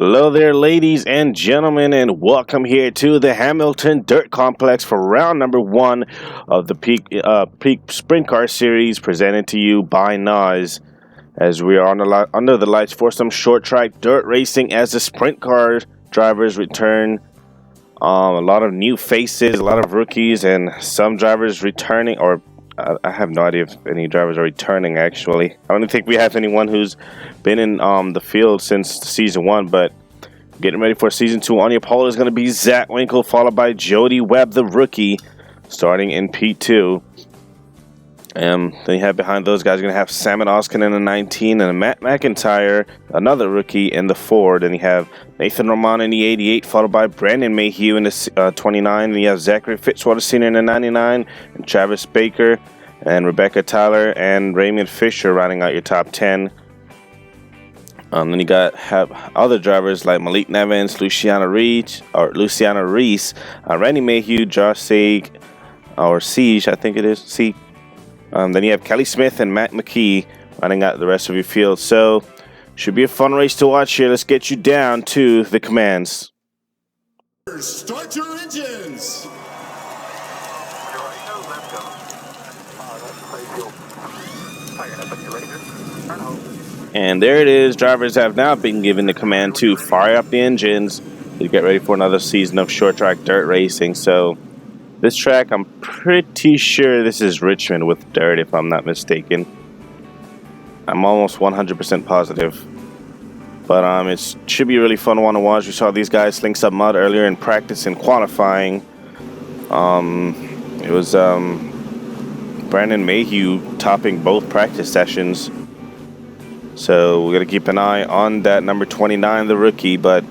Hello there, ladies and gentlemen, and welcome here to the Hamilton Dirt Complex for round number 1 of the Peak Sprint Car Series, presented to you by NOS. As we are under the lights for some short track dirt racing as the sprint car drivers return. A lot of new faces, a lot of rookies, and some drivers returning, or I have no idea if any drivers are returning, actually. I don't think we have anyone who's been in the field since season 1, but getting ready for season 2. On your pole is going to be Zach Winkle, followed by Jody Webb, the rookie, starting in P2. Then you have behind those guys, you're going to have Salmon Oskin in the 19 and Matt McIntyre, another rookie, in the Ford. And you have Nathan Roman in the 88, followed by Brandon Mayhew in the 29. And you have Zachary Fitzwater Sr. in the 99, and Travis Baker, and Rebecca Tyler, and Raymond Fisher rounding out your top 10. Then you have other drivers like Malik Nevins, Luciana Reese, Randy Mayhew, Josh Siege, I think it is, Siege. Then you have Kelly Smith and Matt McKee running out the rest of your field. So, should be a fun race to watch here. Let's get you down to the commands. Start your engines! And there it is. Drivers have now been given the command to fire up the engines to get ready for another season of short track dirt racing. So, this track, I'm pretty sure this is Richmond with dirt, if I'm not mistaken. I'm almost 100% positive. But it should be a really fun one to watch. We saw these guys sling some mud earlier in practice and qualifying. It was Brandon Mayhew topping both practice sessions. So we're going to keep an eye on that number 29, the rookie. But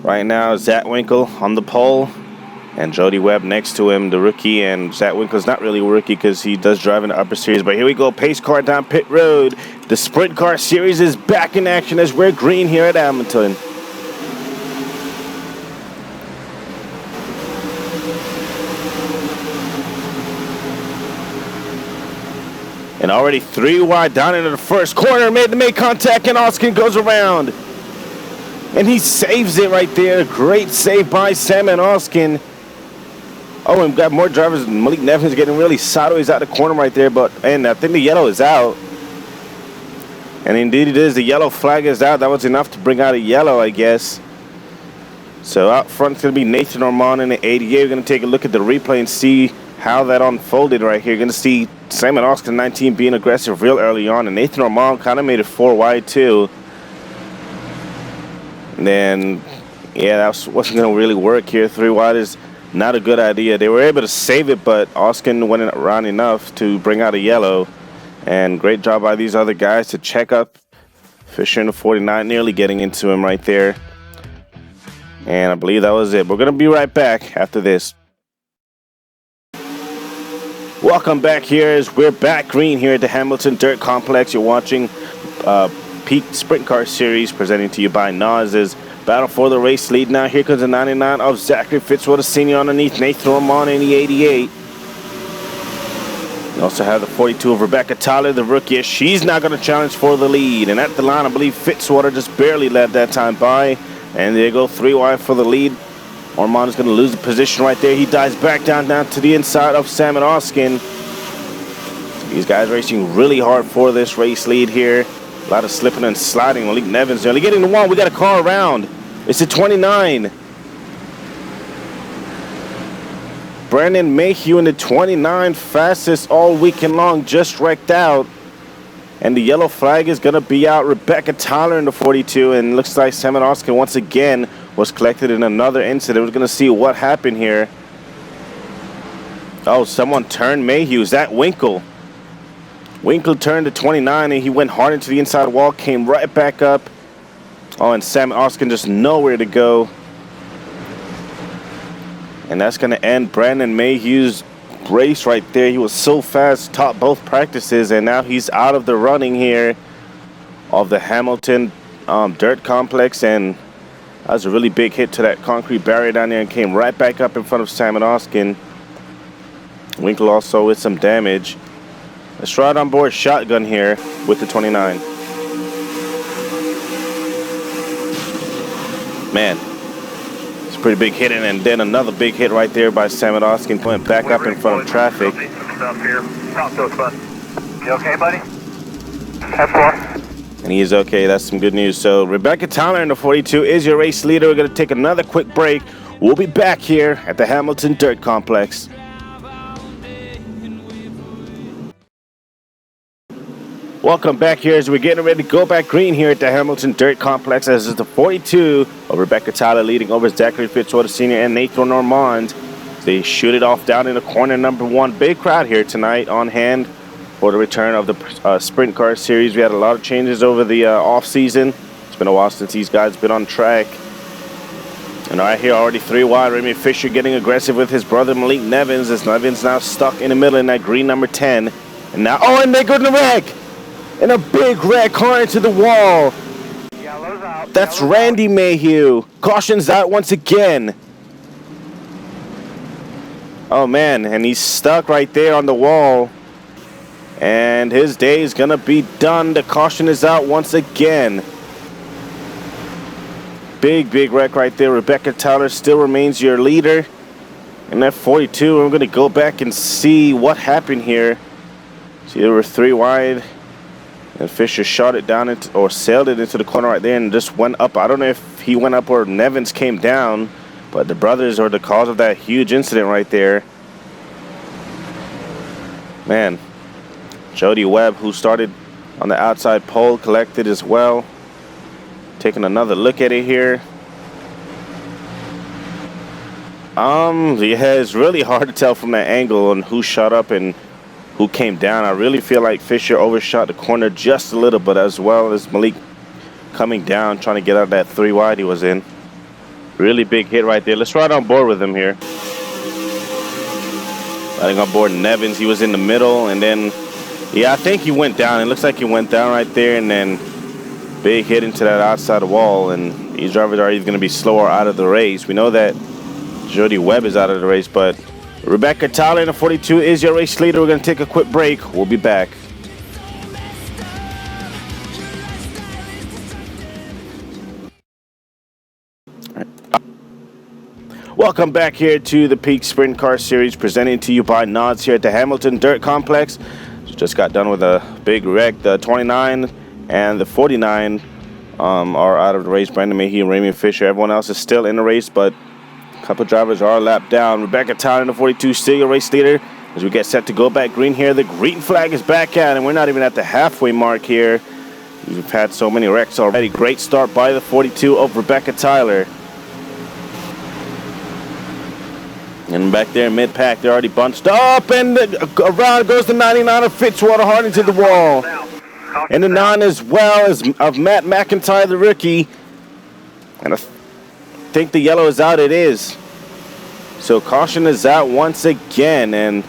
right now, Zach Winkle on the pole. And Jody Webb next to him, the rookie. And Zach Winkle's not really a rookie because he does drive in the upper series. But here we go, pace car down pit road. The Sprint Car Series is back in action as we're green here at Hamilton. And already 3 wide down into the first corner. Made to make contact, and Oskin goes around. And he saves it right there. Great save by Salmon Oskin. Oh, and we've got more drivers. Malik Nevins getting really sideways out the corner right there. And I think the yellow is out. And indeed it is. The yellow flag is out. That was enough to bring out a yellow, I guess. So out front is going to be Nathan Roman in the 88. We're going to take a look at the replay and see how that unfolded right here. You're going to see Salmon Oskin 19 being aggressive real early on. And Nathan Roman kind of made it 4 wide too. And then, yeah, that wasn't going to really work here. 3 wide is not a good idea. They were able to save it, but Oskin went around enough to bring out a yellow. And great job by these other guys to check up Fisher in the 49, nearly getting into him right there. And I believe that was it. We're going to be right back after this. Welcome back here as we're back green here at the Hamilton Dirt Complex. You're watching Peak Sprint Car Series presenting to you by NOS. Battle for the race lead now. Here comes the 99 of Zachary Fitzwater Sr. underneath Nathan Roman in the 88. You also have the 42 of Rebecca Tyler, the rookie. She's now going to challenge for the lead. And at the line, I believe Fitzwater just barely led that time by. And there you go, 3 wide for the lead. Ormond is going to lose the position right there. He dives back down to the inside of Salmon Oskin. These guys racing really hard for this race lead here. A lot of slipping and sliding. Malik Nevins nearly getting the one. We got a car around. It's a 29. Brandon Mayhew in the 29, fastest all weekend long, just wrecked out. And the yellow flag is going to be out. Rebecca Tyler in the 42. And looks like Salmon Oskin once again was collected in another incident. We're going to see what happened here. Oh, someone turned Mayhew. Is that Winkle? Winkle turned to 29, and he went hard into the inside wall, came right back up. Oh, and Salmon Oskin just nowhere to go. And that's going to end Brandon Mayhew's race right there. He was so fast, topped both practices, and now he's out of the running here of the Hamilton Dirt Complex. And that was a really big hit to that concrete barrier down there and came right back up in front of Salmon Oskin. Winkle also with some damage. Let's ride on board shotgun here with the 29. Man, it's a pretty big hit, and then another big hit right there by Samadowski, went back up in front of traffic. Talk to us, bud. You okay, buddy? F4. And he is okay. That's some good news. So Rebecca Tyler in the 42 is your race leader. We're going to take another quick break. We'll be back here at the Hamilton Dirt Complex. Welcome back here as we're getting ready to go back green here at the Hamilton Dirt Complex. As is the 42 of Rebecca Tyler leading over Zachary Fitzwater Sr. and Nathan Normand. They shoot it off down in the corner number 1. Big crowd here tonight on hand for the return of the Sprint Car Series. We had a lot of changes over the off season. It's been a while since these guys been on track. And right here, already 3 wide. Remy Fisher getting aggressive with his brother Malik Nevins, as Nevins now stuck in the middle in that green number 10. And now, oh, and they go to the wreck! And a big red car into the wall. Yellow's out. That's Randy Mayhew. Caution's out once again. Oh man, and he's stuck right there on the wall. And his day is gonna be done. The caution is out once again. Big wreck right there. Rebecca Tyler still remains your leader. And that 42, we're gonna go back and see what happened here. See, there were 3 wide. And Fisher shot it down or sailed it into the corner right there and just went up. I don't know if he went up or Nevins came down, but the brothers are the cause of that huge incident right there. Man, Jody Webb, who started on the outside pole, collected as well. Taking another look at it here. Yeah, it's really hard to tell from that angle on who shot up and who came down. I really feel like Fisher overshot the corner just a little bit, as well as Malik coming down, trying to get out of that 3 wide he was in. Really big hit right there. Let's ride on board with him here. Riding on board Nevins, he was in the middle, and then, yeah, I think he went down. It looks like he went down right there, and then big hit into that outside wall, and these drivers are either going to be slower out of the race. We know that Jody Webb is out of the race, but Rebecca Tyler in the 42 is your race leader. We're going to take a quick break. We'll be back. Welcome back here to the Peak Sprint Car Series, presenting to you by NOS here at the Hamilton Dirt Complex. Just got done with a big wreck. The 29 and the 49 are out of the race. Brandon Mayhew and Raymond Fisher. Everyone else is still in the race, but a couple drivers are lapped down. Rebecca Tyler in the 42, still your race leader. As we get set to go back green here, the green flag is back out, and we're not even at the halfway mark here. We've had so many wrecks already. Great start by the 42 of Rebecca Tyler. And back there in mid-pack, they're already bunched up, and around goes the 99 of Fitzwater hard into the wall. And the 9 as well as of Matt McIntyre, the rookie. And I think the yellow is out. It is. So caution is out once again, and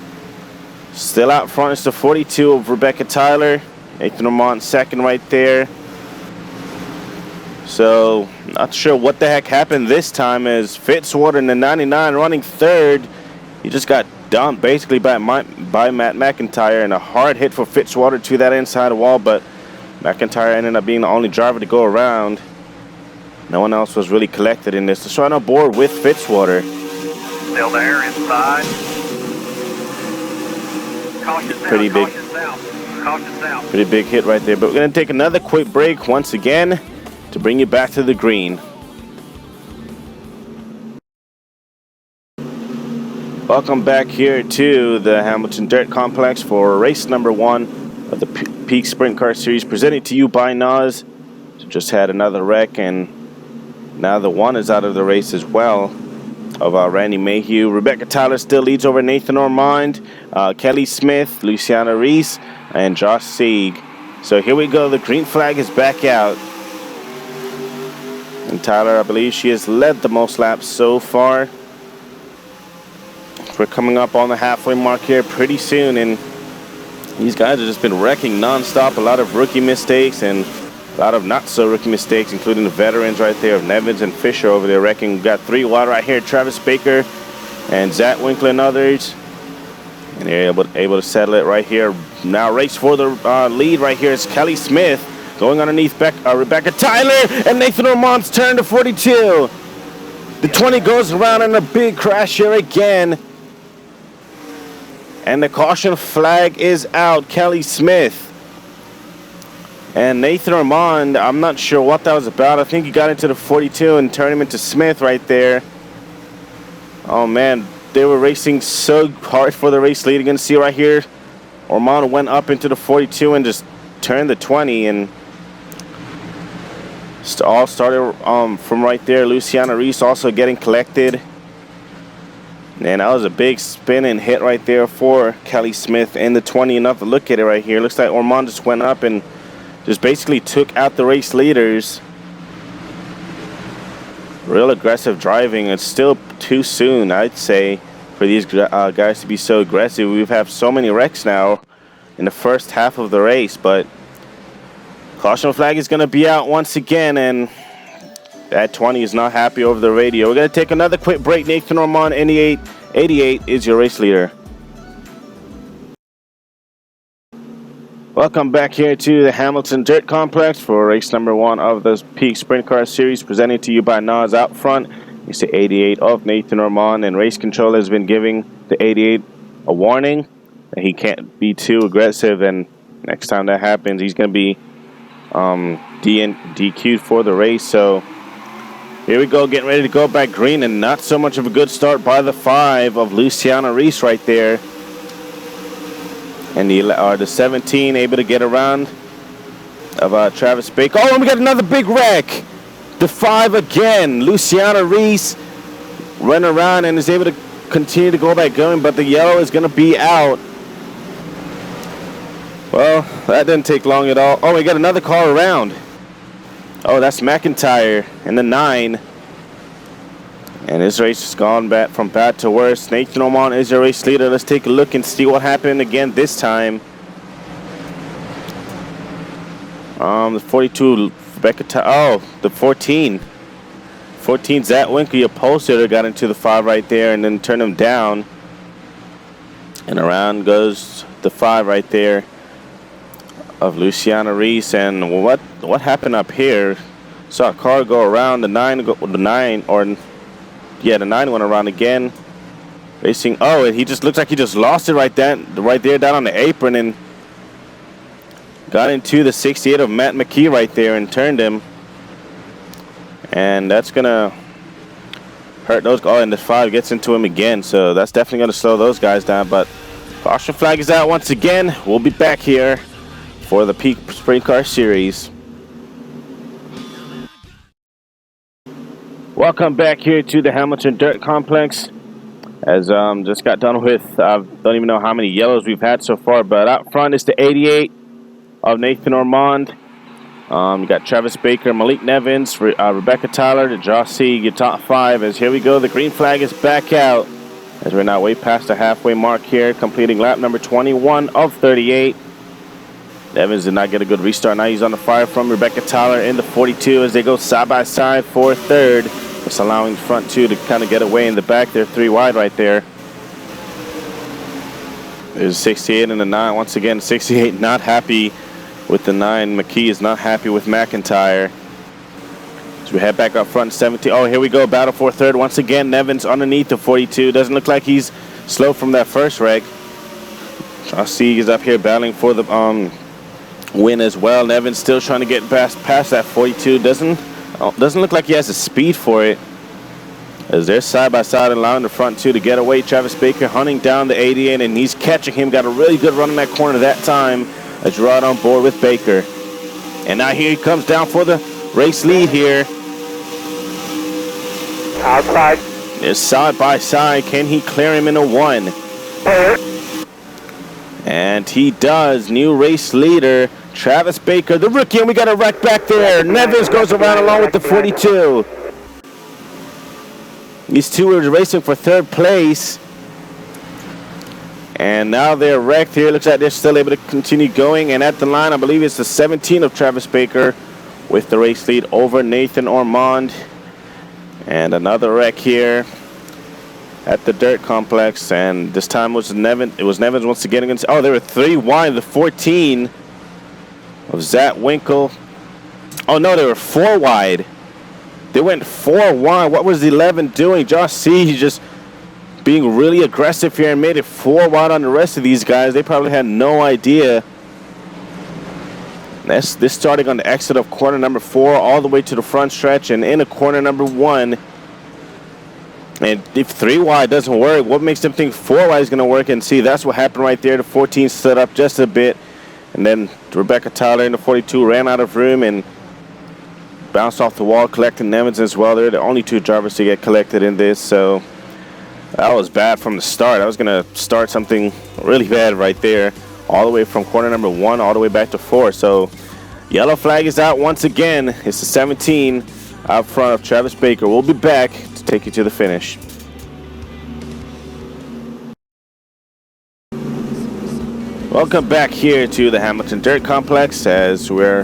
still out front is the 42 of Rebecca Tyler. Nathan Lamont second right there. So not sure what the heck happened this time, as Fitzwater in the 99 running third. He just got dumped basically by Matt McIntyre, and a hard hit for Fitzwater to that inside wall, but McIntyre ended up being the only driver to go around. No one else was really collected in this. Let's run on board with Fitzwater. Still there, inside. Caution Pretty big. Caution south. Pretty big hit right there, but we're going to take another quick break once again to bring you back to the green. Welcome back here to the Hamilton Dirt Complex for race number 1 of the Peak Sprint Car Series, presented to you by NOS. So just had another wreck, and now the 1 is out of the race as well, of Randy Mayhew. Rebecca Tyler still leads over Nathan Ormond, Kelly Smith, Luciana Reese, and Josh Sieg. So here we go. The green flag is back out. And Tyler, I believe she has led the most laps so far. We're coming up on the halfway mark here pretty soon, and these guys have just been wrecking non-stop. A lot of rookie mistakes and a lot of not-so-rookie mistakes, including the veterans right there of Nevins and Fisher over there wrecking. We've got 3 wide right here, Travis Baker and Zach Winkler and others. And they're able to settle it right here. Now race for the lead right here is Kelly Smith going underneath Rebecca Tyler, and Nathan Ormond's turn to 42. The 20 goes around in a big crash here again. And the caution flag is out. Kelly Smith. And Nathan Ormond, I'm not sure what that was about. I think he got into the 42 and turned him into Smith right there. Oh man, they were racing so hard for the race lead. You can see right here, Ormond went up into the 42 and just turned the 20, and all started from right there. Luciana Reese also getting collected. And that was a big spin and hit right there for Kelly Smith in the 20. Enough to look at it right here. Looks like Ormond just went up and just basically took out the race leaders. Real aggressive driving. It's still too soon, I'd say, for these guys to be so aggressive. We've had so many wrecks now in the first half of the race, but caution flag is going to be out once again, and that 20 is not happy over the radio. We're going to take another quick break. Nathan Ormond, 88 is your race leader. Welcome back here to the Hamilton Dirt Complex for race number 1 of the Peak Sprint Car Series, presented to you by NOS. Out front, it's the 88 of Nathan Ormond, and race control has been giving the 88 a warning that he can't be too aggressive, and next time that happens, he's going to be DQ'd for the race. So here we go, getting ready to go back green, and not so much of a good start by the 5 of Luciana Reese right there. And the 17 able to get around of Travis Baker. Oh, and we got another big wreck. The 5 again. Luciana Reese run around and is able to continue to go back going, but the yellow is going to be out. Well, that didn't take long at all. Oh, we got another car around. Oh, that's McIntyre in the 9. And this race has gone from bad to worse. Nathan Ormond is your race leader. Let's take a look and see what happened again this time. The 42, Rebecca the 14. 14, Zach Winkler, your poster, got into the 5 right there and then turned him down. And around goes the 5 right there of Luciana Reese. And what happened up here? Saw a car go around, the 9 the 9 went around again. Racing. Oh, and he just looks like he just lost it right there down on the apron, and got into the 68 of Matt McKee right there and turned him. And that's gonna hurt those. Oh, and the 5 gets into him again, so that's definitely gonna slow those guys down. But caution flag is out once again. We'll be back here for the Peak Sprint Car Series. Welcome back here to the Hamilton Dirt Complex. As just got done with, I don't even know how many yellows we've had so far, but out front is the 88 of Nathan Ormond. You got Travis Baker, Malik Nevins, Rebecca Tyler, the Jossie, your top 5. As here we go, the green flag is back out. As we're now way past the halfway mark here, completing lap number 21 of 38. Nevins did not get a good restart. Now he's on the fire from Rebecca Tyler in the 42 as they go side by side for 3rd. It's allowing the front 2 to kind of get away in the back. They're 3 wide right there. There's 68 and the 9. Once again, 68 not happy with the 9. McKee is not happy with McIntyre. So we head back up front, 17. Oh, here we go, battle for 3rd. Once again, Nevins underneath the 42. Doesn't look like he's slow from that first wreck. I see he's up here battling for the win as well. Nevins still trying to get past that 42. Doesn't look like he has the speed for it, as they're side by side, allowing the front 2 to get away. Travis Baker hunting down the 88, and he's catching him. Got a really good run in that corner that time as you're right on board with Baker. And now here he comes down for the race lead here. Outside. They're side by side. Can he clear him in a 1? And he does. New race leader, Travis Baker, the rookie, and we got a wreck back there. Nevins goes around along with the 42. These 2 are racing for 3rd place. And now they're wrecked here. Looks like they're still able to continue going. And at the line, I believe it's the 17 of Travis Baker with the race lead over Nathan Ormond. And another wreck here at the Dirt Complex. And this time it was Nevins once again against. Oh, there were 3 wide. The 14 of Zach Winkle Oh no, they were 4 wide. They went 4 wide. What was the 11 doing? Josh C, he's just being really aggressive here and made it 4 wide on the rest of these guys. They probably had no idea. This starting on the exit of corner number 4 all the way to the front stretch and into corner number 1. And if 3 wide doesn't work, what makes them think 4 wide is going to work? And see, that's what happened right there. The 14 stood up just a bit. And then Rebecca Tyler in the 42 ran out of room and bounced off the wall, collecting Nevins as well. They're the only 2 drivers to get collected in this. So that was bad from the start. I was going to start something really bad right there. All the way from corner number 1 all the way back to 4. So yellow flag is out once again. It's the 17 out front of Travis Baker. We'll be back to take you to the finish. Welcome back here to the Hamilton Dirt Complex as we're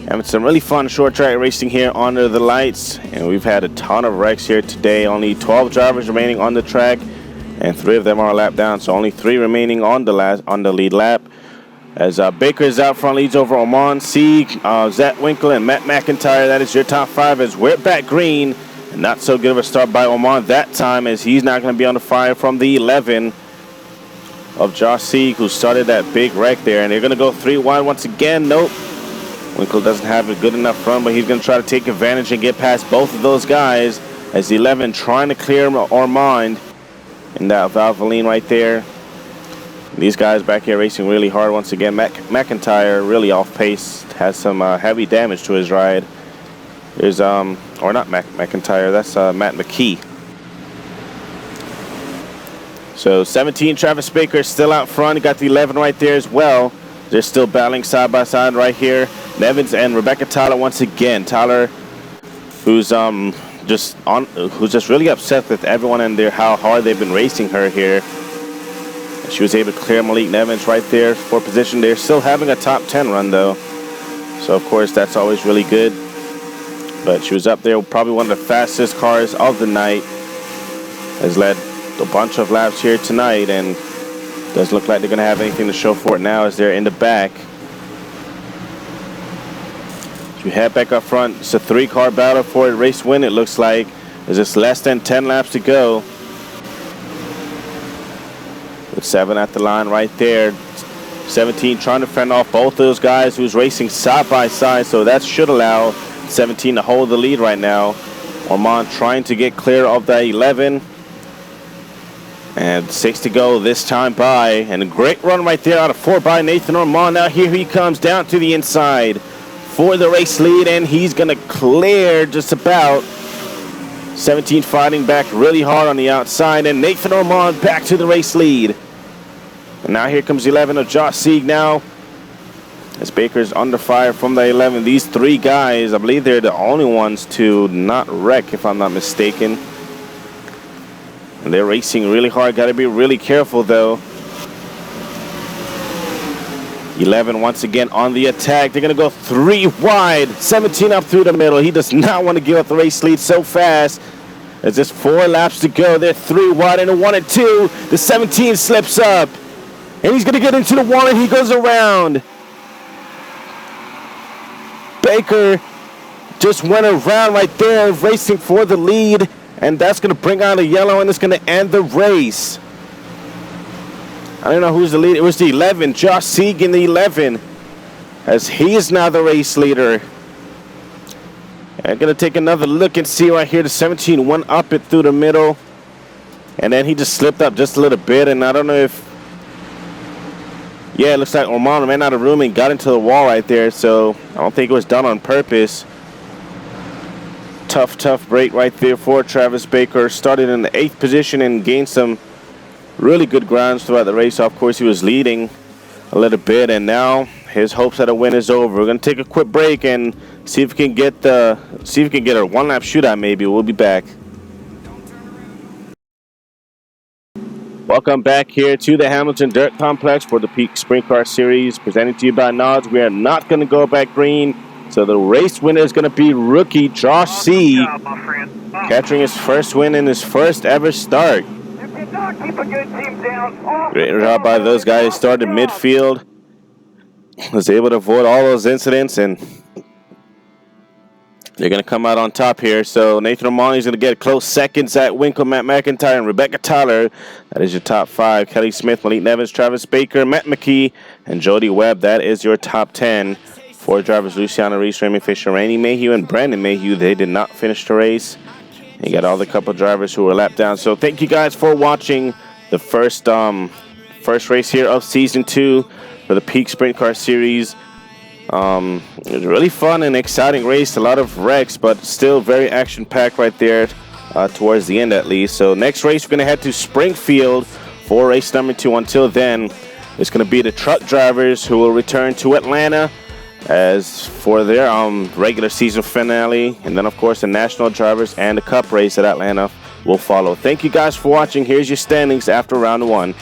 having some really fun short track racing here under the lights. And we've had a ton of wrecks here today. Only 12 drivers remaining on the track, and 3 of them are a lap down, so only 3 remaining on the lead lap. As Baker is out front, leads over Oman, Sieg, Zach Winkler, and Matt McIntyre. That is your top 5 as we're back green. And not so good of a start by Oman that time, as he's not going to be on the fire from the 11 of Josh Sieg, who started that big wreck there. And they're going to go 3 wide once again. Nope. Winkler doesn't have a good enough run, but he's going to try to take advantage and get past both of those guys, as the 11 trying to clear Ormond. And that Valvoline right there. These guys back here racing really hard once again. McIntyre really off pace, has some heavy damage to his ride. There's or not McIntyre, that's Matt McKee. So 17 Travis Baker still out front. Got the 11 right there as well. They're still battling side by side right here. Nevins and Rebecca Tyler once again. Tyler, who's just really upset with everyone and how hard they've been racing her here. She was able to clear Malik Nevins right there for position. They're still having a top 10 run though, so of course that's always really good. But she was up there, probably one of the fastest cars of the night. Has led a bunch of laps here tonight, and doesn't look like they're going to have anything to show for it now as they're in the back. As we head back up front, it's a 3-car battle for a race win, it looks like. There's just less than 10 laps to go. With 7 at the line right there. 17 trying to fend off both those guys who's racing side by side, so that should allow 17 to hold the lead right now. Ormond trying to get clear of that 11. And 6 to go this time by. And a great run right there out of 4 by Nathan Ormond. Now here he comes down to the inside for the race lead, and he's going to clear just about. 17 fighting back really hard on the outside, and Nathan Ormond back to the race lead. And now here comes 11 of Josh Sieg now, as Baker's under fire from the 11. These 3 guys, I believe they're the only ones to not wreck, if I'm not mistaken. And they're racing really hard. Got to be really careful though. 11 once again on the attack. They're going to go 3 wide. 17 up through the middle. He does not want to give up the race lead so fast. There's just 4 laps to go. They're 3 wide into 1 and 2. The 17 slips up. And he's going to get into the wall, and he goes around. Baker just went around right there, racing for the lead. And that's going to bring out a yellow, and it's going to end the race. I don't know who's the leader. It was the 11, Josh Sieg in the 11, as he is now the race leader. I'm going to take another look and see right here. The 17 went up it through the middle, and then he just slipped up just a little bit, and I don't know if... Yeah, it looks like Ormond ran out of room and got into the wall right there, so I don't think it was done on purpose. Tough break right there for Travis Baker. Started in the 8th position and gained some really good grounds throughout the race. Of course, he was leading a little bit, and now his hopes at a win is over. We're going to take a quick break and see if we can get a 1-lap shootout maybe. We'll be back. Welcome back here to the Hamilton Dirt Complex for the Peak Sprint Car Series, presented to you by NOS. We are not going to go back green, so the race winner is going to be rookie Josh Sieg, capturing his first win in his first ever start. Great job by those guys. Started midfield, was able to avoid all those incidents, and They're going to come out on top here. So Nathan O'Malley is going to get close seconds. Zach Winkle, Matt McIntyre, and Rebecca Tyler. That is your top 5. Kelly Smith, Malik Nevins, Travis Baker, Matt McKee, and Jody Webb. That is your top 10. 4 drivers, Luciana Reese, Raymond Fisher, Randy Mayhew, and Brandon Mayhew. They did not finish the race. You got all the couple drivers who were lapped down. So thank you guys for watching the first race here of Season 2 for the Peak Sprint Car Series. It was a really fun and exciting race. A lot of wrecks, but still very action-packed right there towards the end at least. So next race, we're going to head to Springfield for race number 2. Until then, it's going to be the truck drivers who will return to Atlanta as for their regular season finale. And then, of course, the national drivers and the cup race at Atlanta will follow. Thank you guys for watching. Here's your standings after round 1.